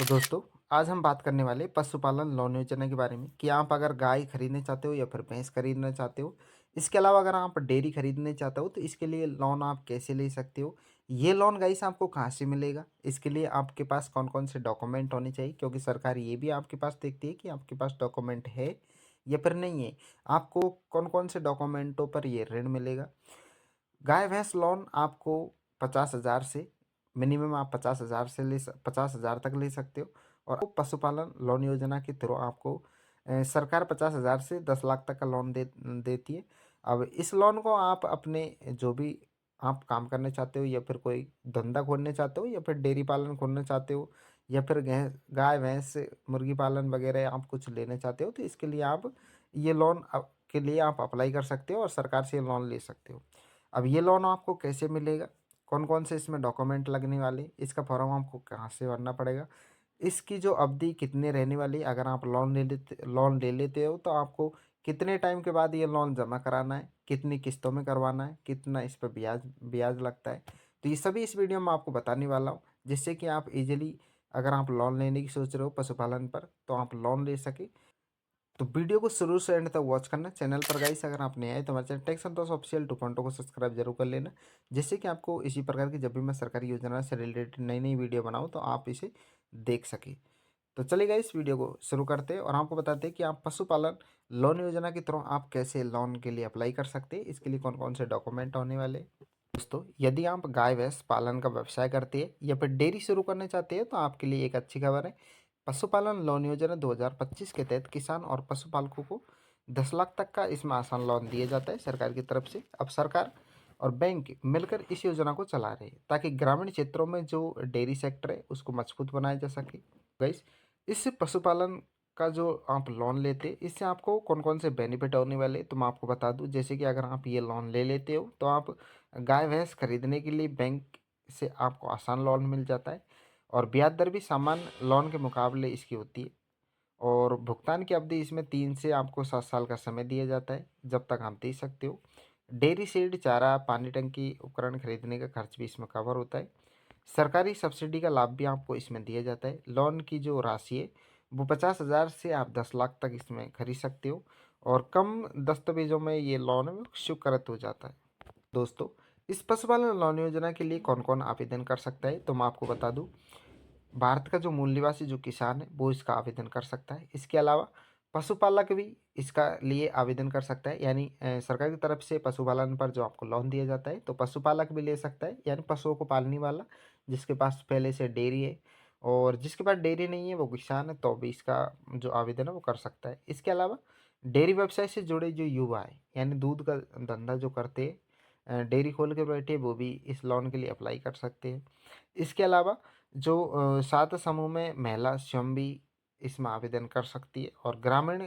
दोस्तों, आज हम बात करने वाले पशुपालन लोन योजना के बारे में कि आप अगर गाय खरीदना चाहते हो या फिर भैंस खरीदना चाहते हो। इसके अलावा अगर आप डेयरी खरीदना चाहते हो तो इसके लिए लोन आप कैसे ले सकते हो। ये लोन गाइस आपको कहाँ से मिलेगा, इसके लिए आपके पास कौन कौन से डॉक्यूमेंट होने चाहिए, क्योंकि सरकार ये भी आपके पास देखती है कि आपके पास डॉक्यूमेंट है या फिर नहीं है। आपको कौन कौन से डॉक्यूमेंटों पर ये ऋण मिलेगा। गाय भैंस लोन आपको 50,000 से मिनिमम आप 50,000 से 50,000 तक ले सकते हो। और पशुपालन लोन योजना के थ्रू आपको सरकार 50,000 से 10 लाख तक का लोन देती है। अब इस लोन को आप अपने जो भी आप काम करना चाहते हो या फिर कोई धंधा खोलना चाहते हो या फिर डेयरी पालन खोलना चाहते हो या फिर गाय भैंस मुर्गी पालन वगैरह आप कुछ लेना चाहते हो तो इसके लिए आप ये लोन के लिए आप अप्लाई कर सकते हो और सरकार से लोन ले सकते हो। अब ये लोन आपको कैसे मिलेगा, कौन-कौन से इसमें डॉक्यूमेंट लगने वाले, इसका फॉर्म आपको कहाँ से भरना पड़ेगा, इसकी जो अवधि कितनी रहने वाली है, अगर आप लोन ले लेते हो तो आपको कितने टाइम के बाद ये लोन जमा कराना है, कितनी किस्तों में करवाना है, कितना इस पे ब्याज ब्याज लगता है। तो ये सभी इस वीडियो में आपको बताने वाला हूँ, जिससे कि आप ईज़िली अगर आप लोन लेने की सोच रहे हो पशुपालन पर, तो आप लोन ले सकें। तो वीडियो को शुरू से एंड तक वॉच करना। चैनल पर गाइस अगर आप नए आए तो हमारे चैनल टेक संतोष ऑफिशियल 2.0 को सब्सक्राइब जरूर कर लेना, जिससे कि आपको इसी प्रकार की जब भी मैं सरकारी योजना से रिलेटेड नई नई वीडियो बनाऊं तो आप इसे देख सके। तो चलिए गाइस वीडियो को शुरू करते हैं और आपको बताते हैं कि आप पशुपालन लोन योजना के थ्रू आप कैसे लोन के लिए अप्लाई कर सकते हैं, इसके लिए कौन कौन से डॉक्यूमेंट होने वाले। दोस्तों, यदि आप गाय भैंस पालन का व्यवसाय करते हैं या फिर डेयरी शुरू करना चाहते हैं तो आपके लिए एक अच्छी खबर है। पशुपालन लोन योजना 2025 के तहत किसान और पशुपालकों को 10 लाख तक का इसमें आसान लोन दिया जाता है सरकार की तरफ से। अब सरकार और बैंक मिलकर इस योजना को चला रहे हैं ताकि ग्रामीण क्षेत्रों में जो डेयरी सेक्टर है उसको मजबूत बनाया जा सके। गाइस, इस पशुपालन का जो आप लोन लेते इससे आपको कौन कौन से बेनिफिट होने वाले तो मैं आपको बता दूं। जैसे कि अगर आप ये लोन ले लेते हो तो आप गाय भैंस खरीदने के लिए बैंक से आपको आसान लोन मिल जाता है और ब्याज दर भी सामान्य लोन के मुकाबले इसकी होती है। और भुगतान की अवधि इसमें 3 से आपको 7 साल का समय दिया जाता है, जब तक आप दे सकते हो। डेयरी सीड चारा पानी टंकी उपकरण खरीदने का खर्च भी इसमें कवर होता है। सरकारी सब्सिडी का लाभ भी आपको इसमें दिया जाता है। लोन की जो राशि है वो 50,000 से आप 10 लाख तक इसमें खरीद सकते हो और कम दस्तावेजों में ये लोन स्वीकृत हो जाता है। दोस्तों, इस पशुपालन लोन योजना के लिए कौन कौन आवेदन कर सकता है तो मैं आपको बता दूं। भारत का जो मूल निवासी जो किसान है वो इसका आवेदन कर सकता है। इसके अलावा पशुपालक भी इसका लिए आवेदन कर सकता है, यानी सरकार की तरफ से पशुपालन पर जो आपको लोन दिया जाता है तो पशुपालक भी ले सकता है, यानी पशुओं को पालने वाला जिसके पास पहले से डेयरी है। और जिसके पास डेयरी नहीं है वो किसान है तो भी इसका जो आवेदन है वो कर सकता है। इसके अलावा डेयरी व्यवसाय से जुड़े जो युवा है, यानी दूध का धंधा जो करते हैं, डेयरी खोल के बैठे, वो भी इस लोन के लिए अप्लाई कर सकते हैं। इसके अलावा जो 7 समूह में महिला स्वयं भी इसमें आवेदन कर सकती है और ग्रामीण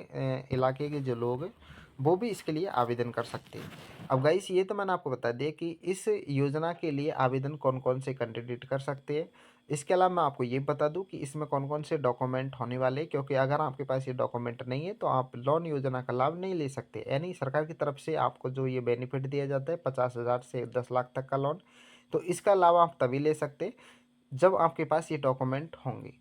इलाके के जो लोग हैं वो भी इसके लिए आवेदन कर सकते हैं। अब गाइस, ये तो मैंने आपको बता दिया कि इस योजना के लिए आवेदन कौन कौन से कैंडिडेट कर सकते हैं। इसके अलावा मैं आपको ये बता दूं कि इसमें कौन कौन से डॉक्यूमेंट होने वाले हैं, क्योंकि अगर आपके पास ये डॉक्यूमेंट नहीं है तो आप लोन योजना का लाभ नहीं ले सकते। यानी सरकार की तरफ से आपको जो ये बेनिफिट दिया जाता है 50,000 से 10 लाख तक का लोन, तो इसका लाभ आप तभी ले सकते हैं जब आपके पास ये डॉक्यूमेंट होंगे।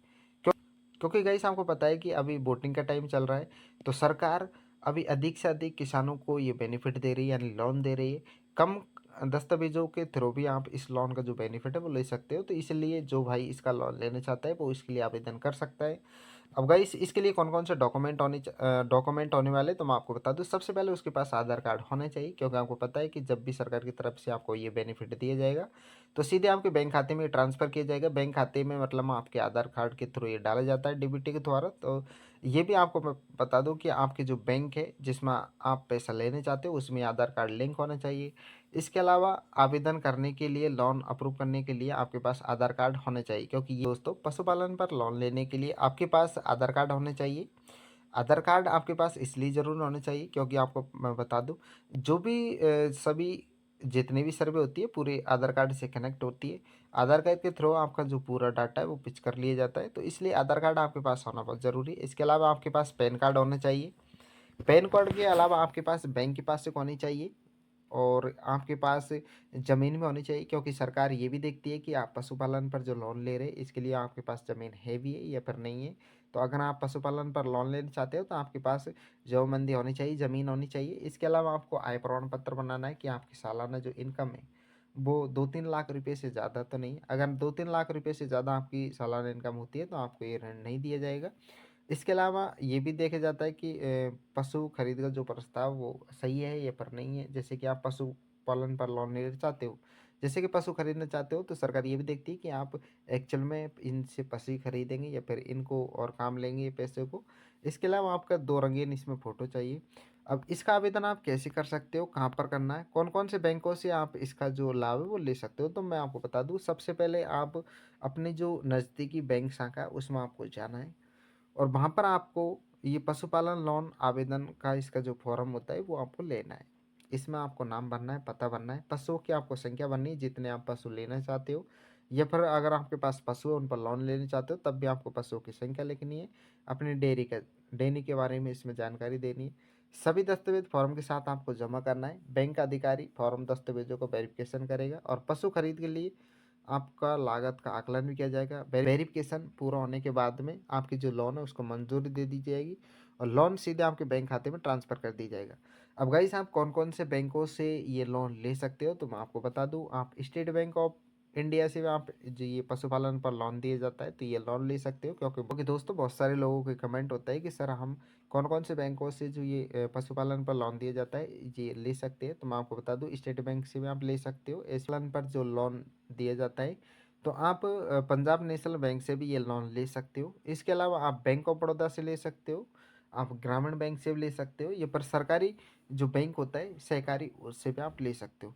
क्योंकि गाइस आपको पता है कि अभी वोटिंग का टाइम चल रहा है तो सरकार अभी अधिक से अधिक किसानों को ये बेनिफिट दे रही है, यानी लोन दे रही है। कम दस्तावेजों के थ्रू भी आप इस लोन का जो बेनिफिट है वो ले सकते हो, तो इसलिए जो भाई इसका लोन लेना चाहता है वो इसके लिए आवेदन कर सकता है। अब गाइस, इसके लिए कौन कौन से डॉक्यूमेंट होने वाले तो मैं आपको बता दूं। सबसे पहले उसके पास आधार कार्ड होना चाहिए, क्योंकि आपको पता है कि जब भी सरकार की तरफ से आपको ये बेनिफिट दिया जाएगा तो सीधे आपके बैंक खाते में ट्रांसफ़र किया जाएगा। बैंक खाते में मतलब आपके आधार कार्ड के थ्रू ये डाला जाता है डीबीटी के द्वारा। तो ये भी आपको मैं बता दूं कि आपके जो बैंक है जिसमें आप पैसा लेने चाहते हो उसमें आधार कार्ड लिंक होना चाहिए। इसके अलावा आवेदन करने के लिए, लोन अप्रूव करने के लिए आपके पास आधार कार्ड होना चाहिए, क्योंकि ये दोस्तों पशुपालन पर लोन लेने के लिए आपके पास आधार कार्ड होने चाहिए। आधार कार्ड आपके पास इसलिए ज़रूर होना चाहिए क्योंकि आपको मैं बता दूं, जो भी सभी जितनी भी सर्वे होती है पूरे आधार कार्ड से कनेक्ट होती है। आधार कार्ड के थ्रू आपका जो पूरा डाटा है वो पिच कर लिया जाता है, तो इसलिए आधार कार्ड आपके पास होना बहुत ज़रूरी है। इसके अलावा आपके पास पैन कार्ड होना चाहिए। पैन कार्ड के अलावा आपके पास बैंक की पासबुक होनी चाहिए। और आपके पास ज़मीन भी होनी चाहिए, क्योंकि सरकार ये भी देखती है कि आप पशुपालन पर जो लोन ले रहे हैं इसके लिए आपके पास ज़मीन है भी है या फिर नहीं है। तो अगर आप पशुपालन पर लोन लेना चाहते हो तो आपके पास जमाबंदी होनी चाहिए, ज़मीन होनी चाहिए। इसके अलावा आपको आय प्रमाण पत्र बनाना है कि आपकी सालाना जो इनकम है वो 2-3 लाख रुपए से ज़्यादा तो नहीं है। अगर 2-3 लाख रुपए से ज़्यादा आपकी सालाना इनकम होती है तो आपको ये ऋण नहीं दिया जाएगा। इसके अलावा ये भी देखा जाता है कि पशु खरीद का जो प्रस्ताव वो सही है या फिर नहीं है। जैसे कि आप पशुपालन पर लोन लेना चाहते हो, जैसे कि पशु खरीदना चाहते हो, तो सरकार ये भी देखती है कि आप एक्चुअल में इनसे पशु ही खरीदेंगे या फिर इनको और काम लेंगे ये पैसे को। इसके अलावा आपका 2 रंगीन इसमें फ़ोटो चाहिए। अब इसका आवेदन आप कैसे कर सकते हो, कहाँ पर करना है, कौन-कौन से बैंकों से आप इसका जो लाभ है वो ले सकते हो, तो मैं आपको बता दूँ। सबसे पहले आप अपनी जो नज़दीकी बैंक शाखा है उसमें आपको जाना है और वहाँ पर आपको ये पशुपालन लोन आवेदन का इसका जो फॉर्म होता है वो आपको लेना है। इसमें आपको नाम भरना है, पता भरना है, पशुओं की आपको संख्या भरनी है जितने आप पशु लेना चाहते हो, या फिर अगर आपके पास पशु है उन पर लोन लेना चाहते हो तब भी आपको पशुओं की संख्या लिखनी है। अपनी डेयरी के बारे में इसमें जानकारी देनी है। सभी दस्तावेज फॉर्म के साथ आपको जमा करना है। बैंक अधिकारी फॉर्म दस्तावेजों को वेरिफिकेशन करेगा और पशु खरीद के लिए आपका लागत का आकलन भी किया जाएगा। वेरिफिकेशन पूरा होने के बाद में आपकी जो लोन है उसको मंजूरी दे दी जाएगी और लोन सीधे आपके बैंक खाते में ट्रांसफ़र कर दी जाएगा। अब गाइस आप कौन-कौन से बैंकों से ये लोन ले सकते हो तो मैं आपको बता दूँ। आप स्टेट बैंक ऑफ इंडिया से भी आप जो ये पशुपालन पर लोन दिया जाता है तो ये लोन ले सकते हो, क्योंकि दोस्तों बहुत सारे लोगों के कमेंट होता है कि सर हम कौन-कौन से बैंकों से जो ये पशुपालन पर लोन दिया जाता है ये ले सकते हैं, तो मैं आपको बता दूँ स्टेट बैंक से भी आप ले सकते हो। इस लोन पर जो लोन दिया जाता है तो आप पंजाब नेशनल बैंक से भी ये लोन ले सकते हो। इसके अलावा आप बैंक ऑफ बड़ौदा से ले सकते हो, आप ग्रामीण बैंक से भी ले सकते हो, ये पर सरकारी जो बैंक होता है सहकारी उससे भी आप ले सकते हो।